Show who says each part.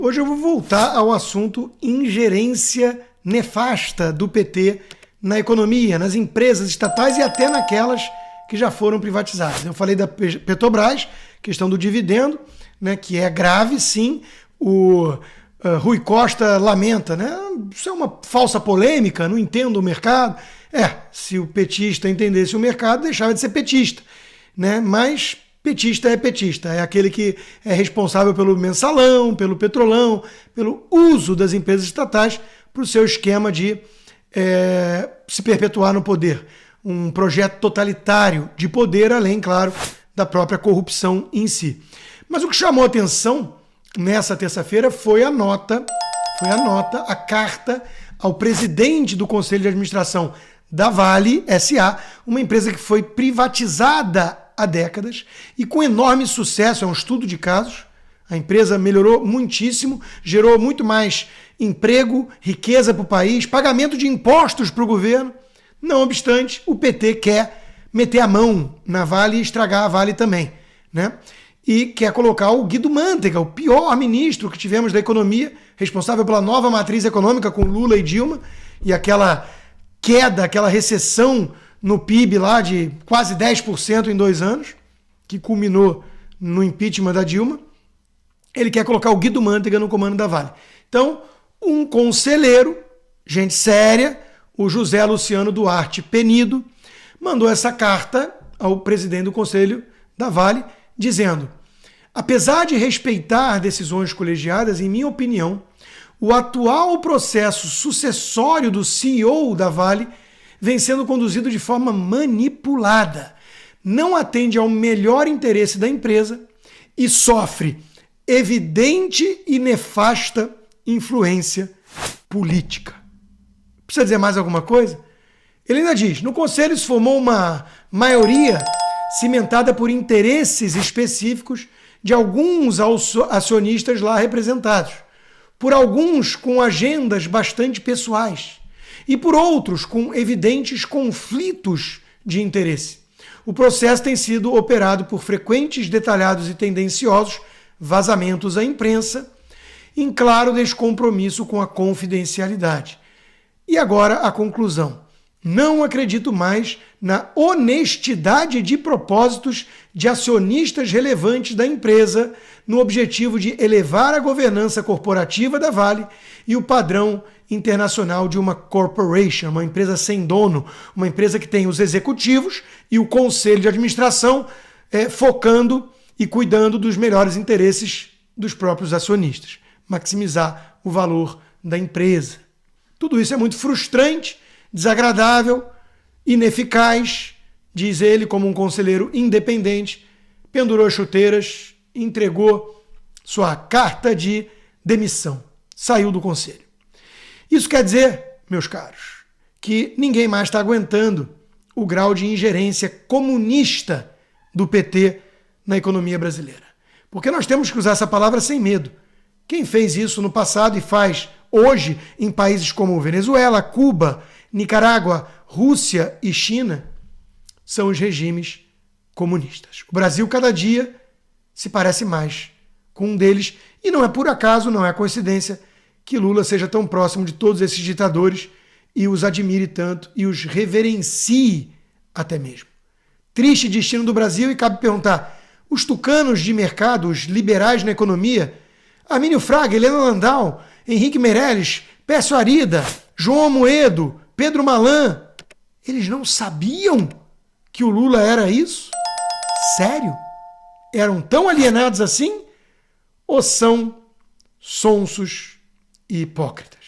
Speaker 1: Hoje eu vou voltar ao assunto ingerência nefasta do PT na economia, nas empresas estatais e até naquelas que já foram privatizadas. Eu falei da Petrobras, questão do dividendo, né, que é grave, sim. O Rui Costa lamenta, né? Isso é uma falsa polêmica, não entendo o mercado. Se o petista entendesse o mercado, deixava de ser petista, né? Mas petista, é aquele que é responsável pelo mensalão, pelo petrolão, pelo uso das empresas estatais para o seu esquema de se perpetuar no poder. Um projeto totalitário de poder, além, claro, da própria corrupção em si. Mas o que chamou a atenção nessa terça-feira foi a carta ao presidente do Conselho de Administração da Vale S.A., uma empresa que foi privatizada há décadas e com enorme sucesso, é um estudo de casos. A empresa melhorou muitíssimo, gerou muito mais emprego, riqueza para o país, pagamento de impostos para o governo. Não obstante, o PT quer meter a mão na Vale e estragar a Vale também, né? E quer colocar o Guido Mantega, o pior ministro que tivemos da economia, responsável pela nova matriz econômica com Lula e Dilma, e aquela queda, aquela recessão no PIB lá de quase 10% em 2 anos, que culminou no impeachment da Dilma. Ele quer colocar o Guido Mantega no comando da Vale. Então, um conselheiro, gente séria, o José Luciano Duarte Penido, mandou essa carta ao presidente do Conselho da Vale, dizendo: apesar de respeitar decisões colegiadas, em minha opinião, o atual processo sucessório do CEO da Vale vem sendo conduzido de forma manipulada, não atende ao melhor interesse da empresa e sofre evidente e nefasta influência política. Precisa dizer mais alguma coisa? Ele ainda diz: no Conselho se formou uma maioria cimentada por interesses específicos de alguns acionistas lá representados, por alguns com agendas bastante pessoais e por outros com evidentes conflitos de interesse. O processo tem sido operado por frequentes, detalhados e tendenciosos vazamentos à imprensa, em claro descompromisso com a confidencialidade. E agora a conclusão: não acredito mais na honestidade de propósitos de acionistas relevantes da empresa no objetivo de elevar a governança corporativa da Vale e o padrão internacional de uma corporation, uma empresa sem dono, uma empresa que tem os executivos e o conselho de administração focando e cuidando dos melhores interesses dos próprios acionistas, maximizar o valor da empresa. Tudo isso é muito frustrante, desagradável, ineficaz, diz ele como um conselheiro independente, pendurou as chuteiras, entregou sua carta de demissão, saiu do conselho. Isso quer dizer, meus caros, que ninguém mais está aguentando o grau de ingerência comunista do PT na economia brasileira. Porque nós temos que usar essa palavra sem medo. Quem fez isso no passado e faz hoje em países como Venezuela, Cuba, Nicarágua, Rússia e China são os regimes comunistas. O Brasil, cada dia, se parece mais com um deles, e não é por acaso, não é coincidência, que Lula seja tão próximo de todos esses ditadores e os admire tanto e os reverencie até mesmo. Triste destino do Brasil, e cabe perguntar: os tucanos de mercado, os liberais na economia, Armínio Fraga, Helena Landau, Henrique Meirelles, Pécio Arida, João Amoedo, Pedro Malan, eles não sabiam que o Lula era isso? Sério? Eram tão alienados assim? Ou são sonsos e hipócritas?